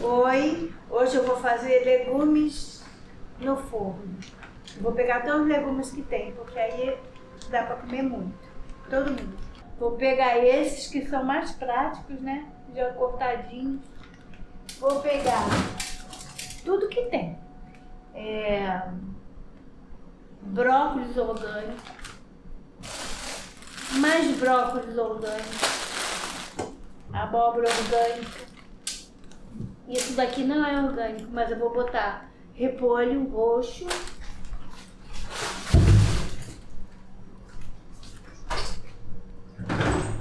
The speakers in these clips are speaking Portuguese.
Oi, hoje eu vou fazer legumes no forno. Vou pegar todos os legumes que tem, porque aí dá para comer muito, todo mundo. Vou pegar esses que são mais práticos, né? Já cortadinhos. Vou pegar tudo que tem. Brócolis orgânico, mais brócolis orgânico, abóbora orgânica. Isso daqui não é orgânico, mas eu vou botar repolho roxo,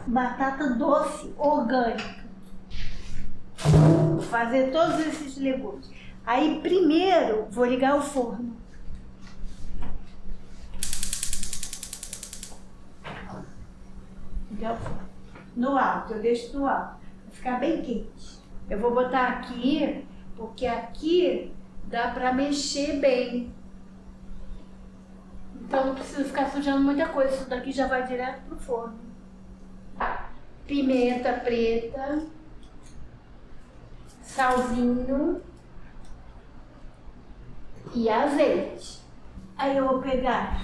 batata doce orgânica. Vou fazer todos esses legumes. Aí primeiro vou ligar o forno. Ligar o forno. No alto, eu deixo no alto. Vai ficar bem quente. Eu vou botar aqui, porque aqui dá pra mexer bem. Então não precisa ficar sujando muita coisa. Isso daqui já vai direto pro forno. Pimenta preta, salzinho e azeite. Aí eu vou pegar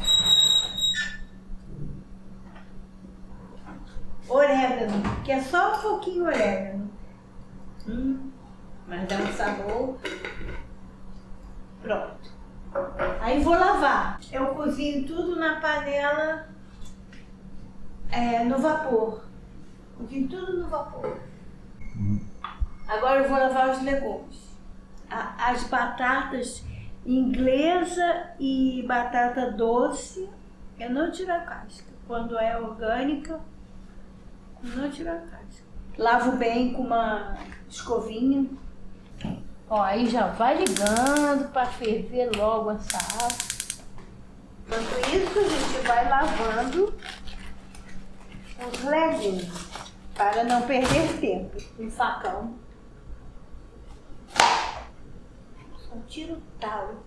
orégano, que é só um pouquinho orégano. Mas dá um sabor. Pronto. Aí vou lavar. Eu cozinho tudo na panela no vapor. Cozinho tudo no vapor. Agora eu vou lavar os legumes. As batatas inglesa e batata doce, eu não tiro a casca. Quando é orgânica, eu não tiro a casca. Lavo bem com uma escovinha. Ó, aí já vai ligando para ferver logo essa água. Enquanto isso, a gente vai lavando os legumes para não perder tempo. Um facão. Só tiro o talo.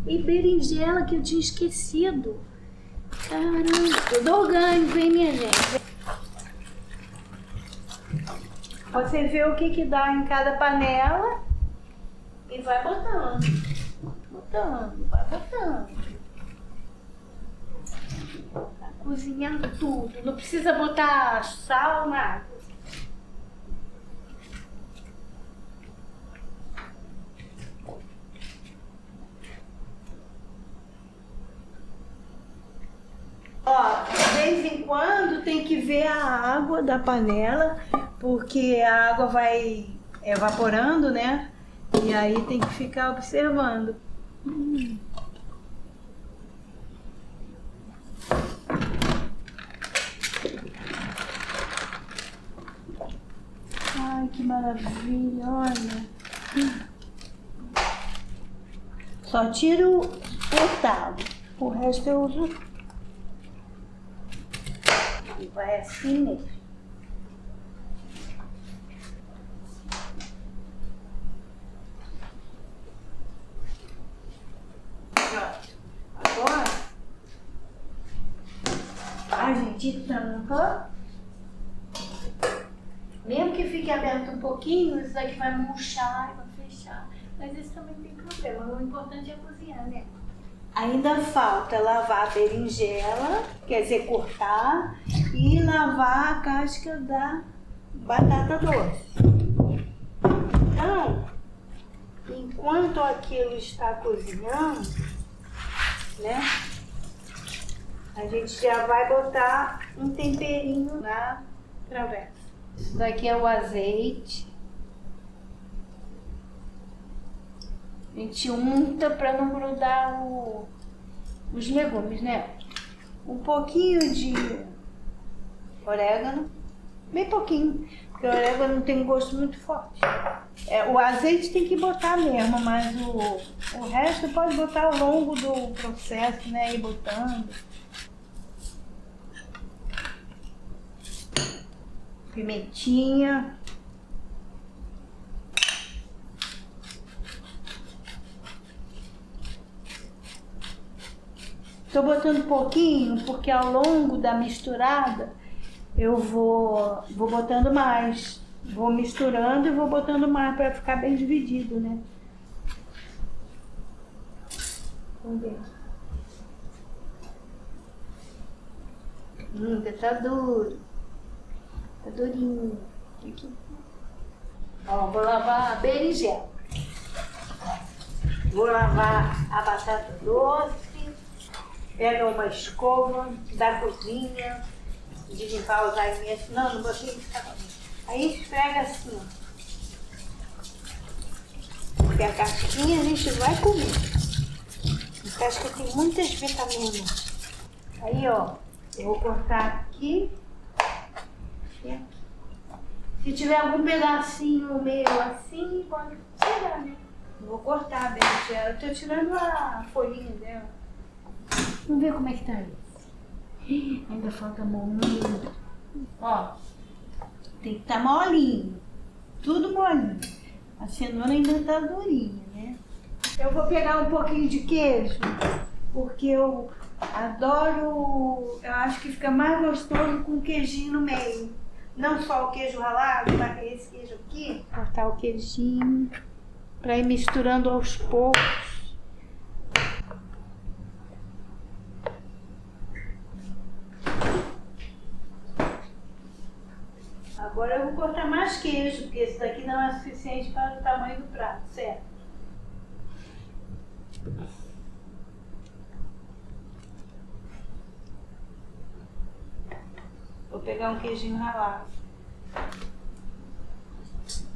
E berinjela que eu tinha esquecido. Caramba, tudo orgânico, hein, minha gente? Você vê o que dá em cada panela e vai botando. Vai botando. Tá cozinhando tudo. Não precisa botar sal, nada. Ó, de vez em quando tem que ver a água da panela, porque a água vai evaporando, né? E aí tem que ficar observando. Ai, que maravilha, olha. Só tiro o talo, o resto eu uso. E vai assim mesmo. Pronto. Agora a gente tampa. Mesmo que fique aberto um pouquinho, isso daqui vai murchar e vai fechar. Mas isso também tem problema. O importante é cozinhar, né? Ainda falta lavar a berinjela, quer dizer, cortar, e lavar a casca da batata doce. Então, enquanto aquilo está cozinhando, né, a gente já vai botar um temperinho na travessa. Isso daqui é o azeite. A gente unta para não grudar os legumes, né? Um pouquinho de orégano, bem pouquinho, porque o orégano tem gosto muito forte. O azeite tem que botar mesmo, mas o resto pode botar ao longo do processo, né? Ir botando. Pimentinha. Estou botando pouquinho porque ao longo da misturada eu vou botando mais. Vou misturando e vou botando mais para ficar bem dividido, né? Vamos ver. Tá duro. Tá durinho. Aqui. Ó, vou lavar a berinjela. Vou lavar a batata doce. Pega uma escova da cozinha de limpar os alimentos. Não botei isso. Aí esfrega assim, ó. Porque a casquinha a gente vai comer. A casca tem muitas vitaminas. Aí, ó, eu vou cortar aqui e aqui. Se tiver algum pedacinho meio assim, pode tirar, né? Eu vou cortar a berinjela. Eu tô tirando a folhinha dela. Vamos ver como é que tá isso. Ainda falta muito. Ó, tem que estar molinho. Tudo molinho. A cenoura ainda tá durinha, né? Eu vou pegar um pouquinho de queijo, porque eu adoro, eu acho que fica mais gostoso com queijinho no meio. Não só o queijo ralado, mas esse queijo aqui. Cortar o queijinho para ir misturando aos poucos. Agora eu vou cortar mais queijo, porque esse daqui não é suficiente para o tamanho do prato, certo? Vou pegar um queijinho ralado.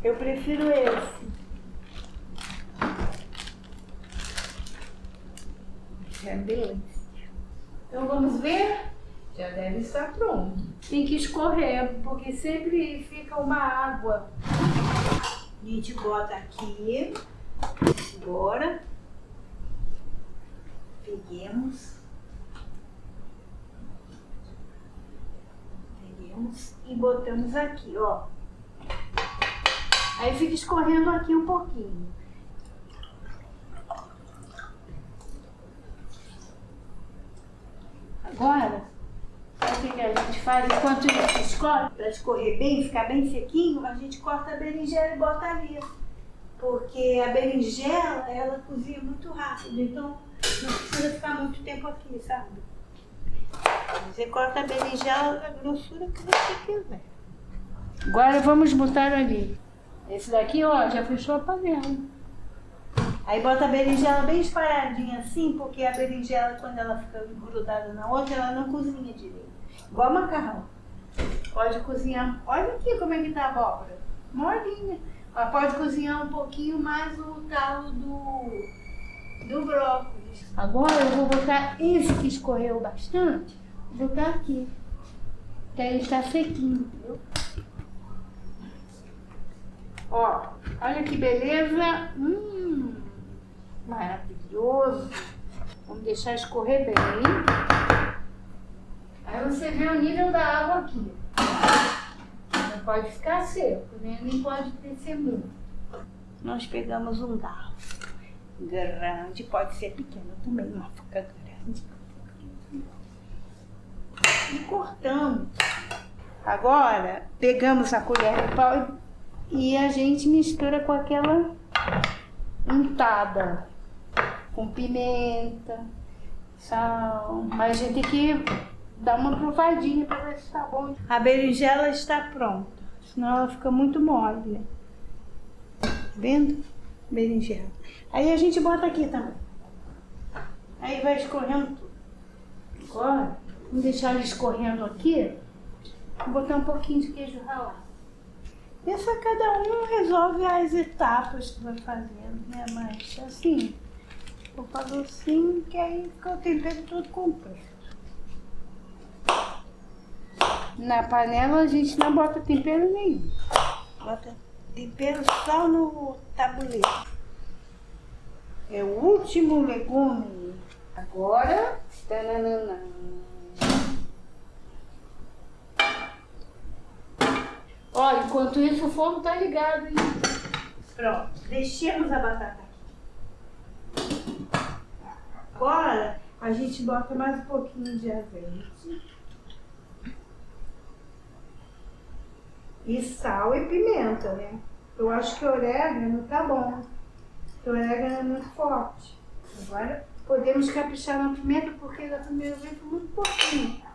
Eu prefiro esse. É delícia. Então vamos ver? Já deve estar pronto. Tem que escorrer, porque sempre fica uma água. A gente bota aqui. Agora. Peguemos. E botamos aqui, ó. Aí fica escorrendo aqui um pouquinho. Agora, sabe o que a gente faz? Enquanto isso escorre, para escorrer bem, ficar bem sequinho, a gente corta a berinjela e bota ali. Porque a berinjela, ela cozinha muito rápido, então não precisa ficar muito tempo aqui, sabe? Você corta a berinjela da grossura que você quiser. Agora vamos botar ali. Esse daqui, ó, já fechou a panela. Aí bota a berinjela bem espalhadinha assim, porque a berinjela, quando ela fica grudada na outra, ela não cozinha direito. Igual macarrão. Pode cozinhar. Olha aqui como é que tá a abóbora. Molinha. Ela pode cozinhar um pouquinho mais o talo do brócolis. Agora eu vou botar esse que escorreu bastante. Vou botar aqui. Que aí está sequinho, viu? Ó, olha que beleza. Maravilhoso. Vamos deixar escorrer bem. Aí você vê o nível da água aqui. Não pode ficar seco, né? Nem pode crescer muito. Nós pegamos um garfo grande, pode ser pequeno também, mas fica grande. E cortamos. Agora, pegamos a colher de pau e a gente mistura com aquela untada. Com pimenta, sal. Mas a gente tem que dar uma provadinha para ver se tá bom. A berinjela está pronta, senão ela fica muito mole, né? Tá vendo? Berinjela. Aí a gente bota aqui também. Aí vai escorrendo tudo. Agora, vamos deixar ele escorrendo aqui. Vou botar um pouquinho de queijo ralado. Isso cada um resolve as etapas que vai fazendo, né? Mas assim, vou fazer assim, que aí fica o tempero todo completo. Na panela a gente não bota tempero nenhum. Bota tempero só no tabuleiro. É o último legume. Agora, tananana. Olha, enquanto isso o fogo tá ligado, hein? Pronto, deixemos a batata aqui. Agora A gente bota mais um pouquinho de azeite. E sal e pimenta, né? Eu acho que orégano tá bom. Porque o orégano é muito forte. Agora podemos caprichar na pimenta, porque da primeira vez foi muito pouquinho.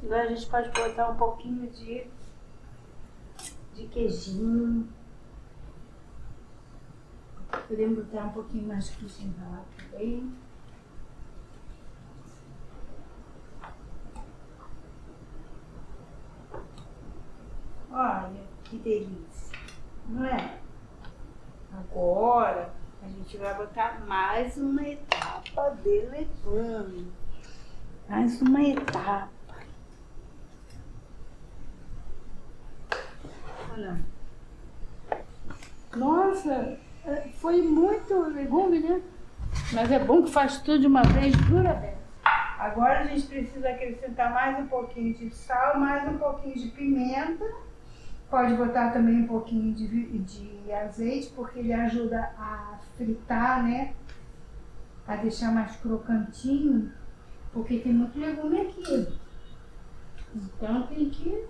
Agora a gente pode botar um pouquinho de queijinho. Podemos botar um pouquinho mais de queijinho ralado também. Olha que delícia, não é? Agora a gente vai botar mais uma etapa de legume. Mais uma etapa. Olha. Nossa, foi muito legume, né? Mas é bom que faz tudo de uma vez, dura bem. Agora a gente precisa acrescentar mais um pouquinho de sal, mais um pouquinho de pimenta. Pode botar também um pouquinho de azeite, porque ele ajuda a fritar, né? A deixar mais crocantinho, porque tem muito legume aqui. Então tem que...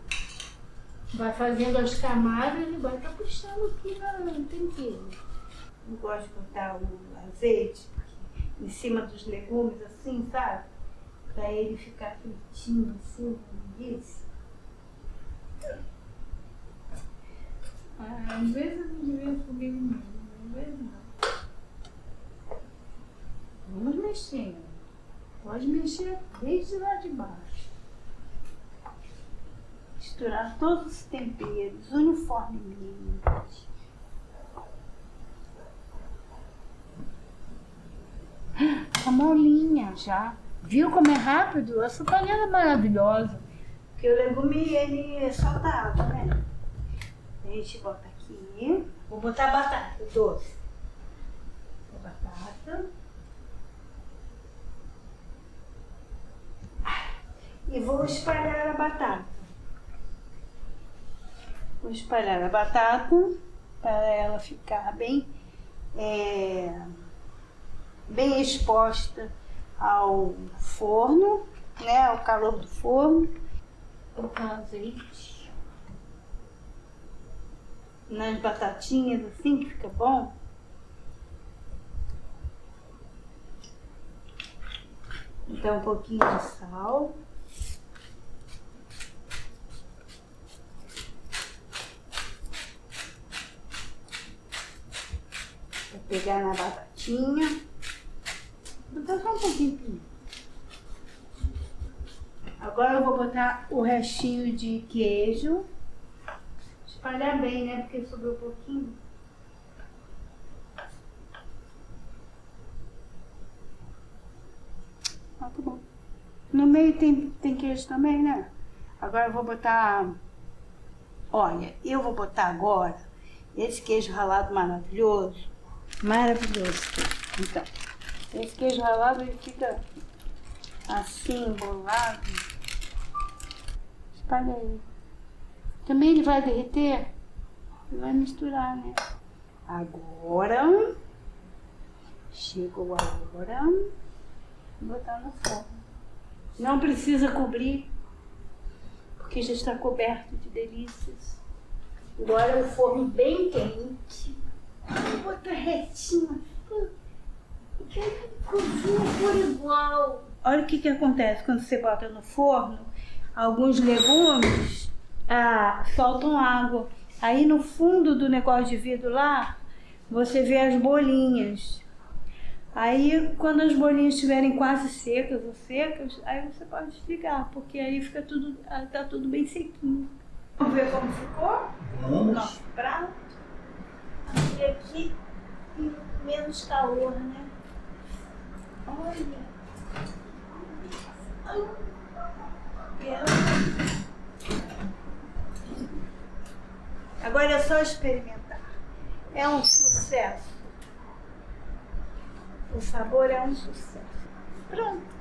Vai fazendo as camadas e vai caprichando aqui no tempero. Eu gosto de botar o azeite em cima dos legumes, assim, sabe? Pra ele ficar fritinho, assim, isso. Às vezes eu não devia comer mesmo, às vezes não. Vamos mexendo. Pode mexer desde lá de baixo. Misturar todos os temperos uniformemente. Tá molinha já. Viu como é rápido? Essa panela é maravilhosa. Porque o legume, ele solta água, né? A gente bota aqui. Vou botar a batata doce. A batata. E vou espalhar a batata. Vou espalhar a batata para ela ficar bem exposta ao forno, né, ao calor do forno. Vou colocar azeite nas batatinhas, assim que fica bom. Então um pouquinho de sal. Pegar na batatinha. Vou botar só um pouquinho de pimenta. Agora eu vou botar o restinho de queijo. Espalhar bem, né? Porque sobrou um pouquinho. Ah, tá bom. No meio tem queijo também, né? Agora eu vou botar... Olha, eu vou botar agora esse queijo ralado maravilhoso. Maravilhoso. Então, esse queijo ralado ele fica assim, embolado. Espalha aí. Também ele vai derreter e vai misturar, né? Agora, chegou a hora de botar no forno. Não precisa cobrir, porque já está coberto de delícias. Agora o forno bem quente. Vou botar retinho. Cozinha por igual. Olha o que acontece quando você bota no forno. Alguns legumes soltam água. Aí no fundo do negócio de vidro lá, você vê as bolinhas. Aí quando as bolinhas estiverem quase secas ou secas, aí você pode desligar, porque aí fica tudo, tá tudo bem sequinho. Vamos ver como ficou? Vamos. Nosso prato. E aqui tem menos calor, né? Olha. Agora é só experimentar. É um sucesso. O sabor é um sucesso. Pronto.